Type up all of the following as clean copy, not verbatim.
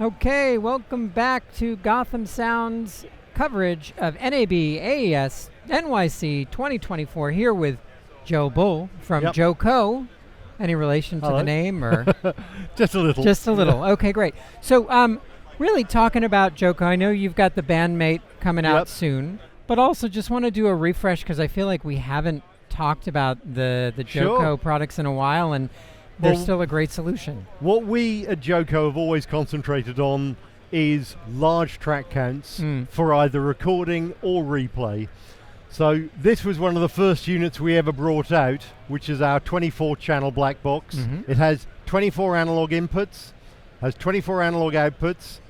Okay, welcome back to Gotham Sound's coverage of NAB AES NYC 2024 here with Joe Bull from JoeCo. Any relation to the name or? Just a little. Just a little. Okay, great. So really talking about JoeCo, I know you've got the bandmate coming out soon, but also just want to do a refresh because I feel like we haven't talked about the JoeCo products in a while, and they're still a great solution. What we at JoeCo have always concentrated on is large track counts for either recording or replay. So this was one of the first units we ever brought out, which is our 24-channel black box. It has 24 analog inputs, has 24 analog outputs.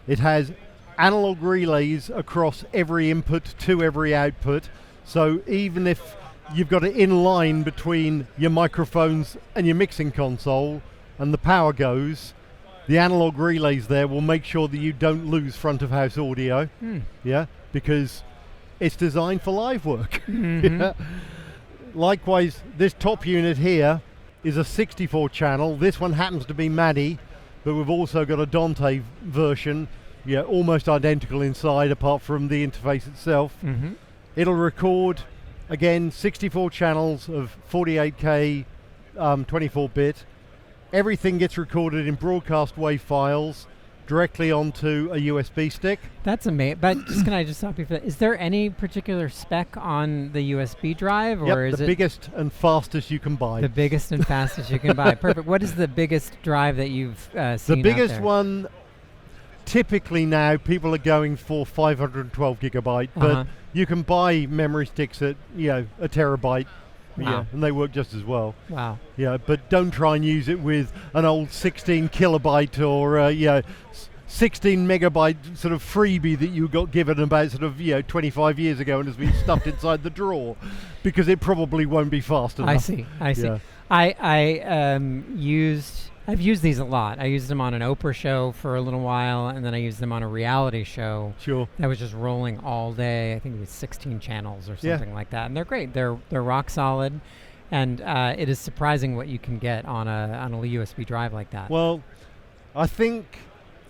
It has analog relays across every input to every output. So even if you've got it in line between your microphones and your mixing console and the power goes, the analog relays there will make sure that you don't lose front of house audio. Because it's designed for live work. Likewise, this top unit here is a 64 channel. This one happens to be MADI, but we've also got a Dante version, almost identical inside apart from the interface itself. It'll record, again, 64 channels of 48K 24-bit. Everything gets recorded in broadcast wave files directly onto a USB stick. That's amazing. But can I just stop you for that? Is there any particular spec on the USB drive, or is the it biggest and fastest you can buy? The biggest and fastest you can buy. Perfect. What is the biggest drive that you've seen? The biggest one, typically now, people are going for 512 gigabyte, but you can buy memory sticks at a terabyte. And they work just as well. Wow. But don't try and use it with an old 16 kilobyte or 16 megabyte sort of freebie that you got given about 25 years ago and has been stuffed inside the drawer, because it probably won't be fast enough. I see. I've used these a lot. I used them on an Oprah show for a little while, and then I used them on a reality show. That was just rolling all day. I think it was 16 channels or something like that. And they're great. They're rock solid, and it is surprising what you can get on a USB drive like that. Well,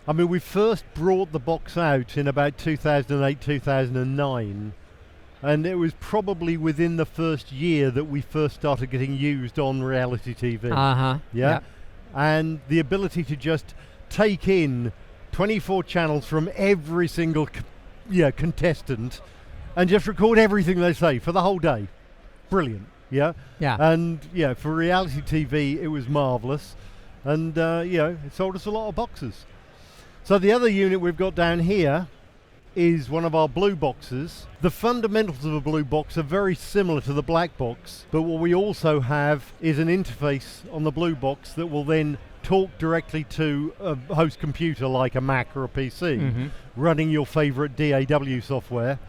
we first brought the box out in about 2008, 2009. And it was probably within the first year that we first started getting used on reality TV. And the ability to just take in 24 channels from every single contestant and just record everything they say for the whole day. Brilliant. And for reality TV it was marvelous, and it sold us a lot of boxes. So the other unit we've got down here is one of our blue boxes. The fundamentals of a blue box are very similar to the black box, but what we also have is an interface on the blue box that will then talk directly to a host computer like a Mac or a PC, running your favorite DAW software.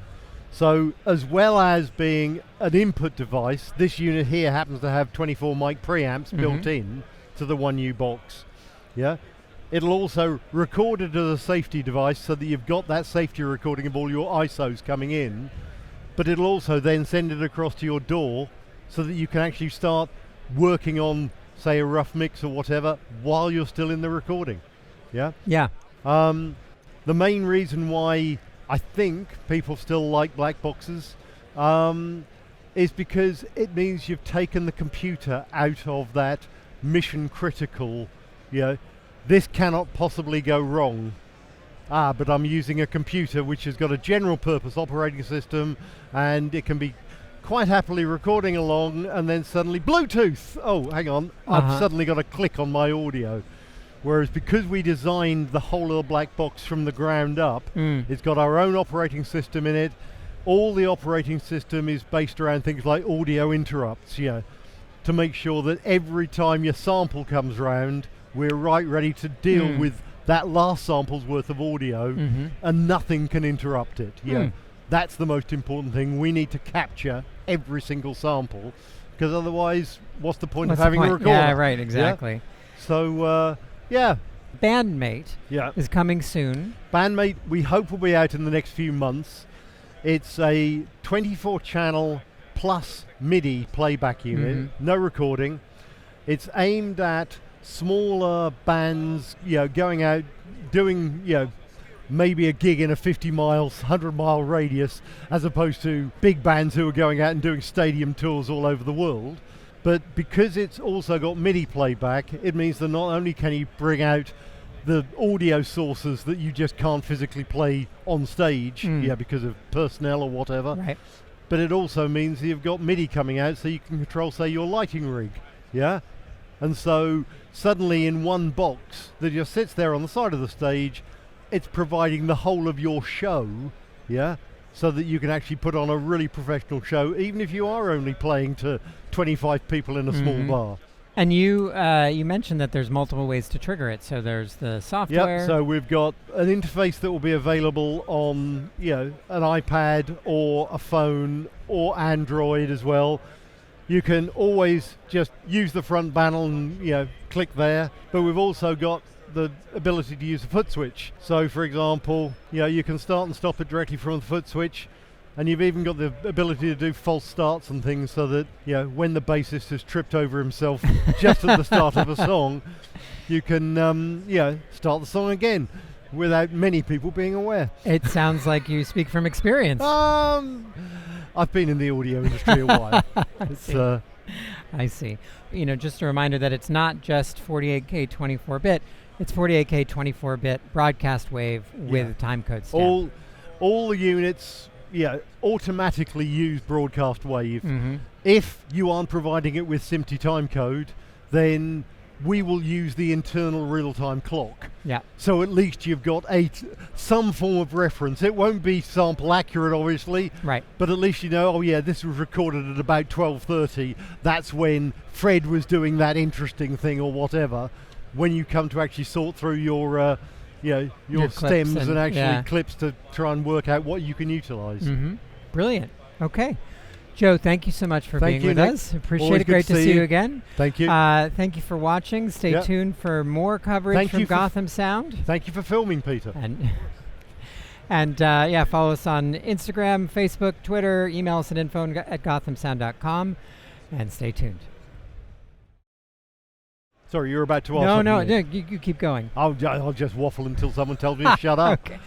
So as well as being an input device, this unit here happens to have 24 mic preamps built in to the 1U box. It'll also record it as a safety device so that you've got that safety recording of all your ISOs coming in, but it'll also then send it across to your DAW so that you can actually start working on, say, a rough mix or whatever while you're still in the recording. The main reason why I think people still like black boxes is because it means you've taken the computer out of that mission critical, this cannot possibly go wrong. But I'm using a computer which has got a general purpose operating system, and it can be quite happily recording along, and then suddenly Bluetooth. Oh, hang on, I've suddenly got to click on my audio. Whereas because we designed the whole little black box from the ground up, it's got our own operating system in it. All the operating system is based around things like audio interrupts, to make sure that every time your sample comes round, we're right ready to deal with that last sample's worth of audio, and nothing can interrupt it. That's the most important thing. We need to capture every single sample, because otherwise, what's the point of having a recorder? Yeah, right, exactly. So, Bandmate is coming soon. Bandmate, we hope, will be out in the next few months. It's a 24-channel plus MIDI playback unit, no recording. It's aimed at smaller bands, going out, doing, maybe a gig in a 50 miles, 100-mile radius, as opposed to big bands who are going out and doing stadium tours all over the world. But because it's also got MIDI playback, it means that not only can you bring out the audio sources that you just can't physically play on stage, because of personnel or whatever, right. But it also means that you've got MIDI coming out so you can control, say, your lighting rig, And so suddenly in one box that just sits there on the side of the stage, it's providing the whole of your show, so that you can actually put on a really professional show, even if you are only playing to 25 people in a small bar. And you mentioned that there's multiple ways to trigger it. So there's the software. Yep, so we've got an interface that will be available on an iPad or a phone or Android as well. You can always just use the front panel and click there, but we've also got the ability to use a foot switch. So for example, you can start and stop it directly from the foot switch, and you've even got the ability to do false starts and things so that when the bassist has tripped over himself just at the start of a song, you can start the song again without many people being aware. It sounds like you speak from experience. I've been in the audio industry a while. I see. Just a reminder that it's not just 48K 24-bit. It's 48K 24-bit broadcast wave with timecode stamp. All the units automatically use broadcast wave. If you aren't providing it with SMPTE timecode, then we will use the internal real-time clock. So at least you've got some form of reference. It won't be sample accurate, obviously, right? But at least this was recorded at about 12:30. That's when Fred was doing that interesting thing or whatever. When you come to actually sort through your stems and actually clips to try and work out what you can utilize. Brilliant. Okay. Joe, thank you so much for being with us. Appreciate Always it. Great to see you again. Thank you. Thank you for watching. Stay tuned for more coverage from Gotham Sound. Thank you for filming, Peter. And follow us on Instagram, Facebook, Twitter. Email us at info@gothamsound.com. And stay tuned. Sorry, you're about to ask something. No, you keep going. I'll just waffle until someone tells me to shut up. Okay.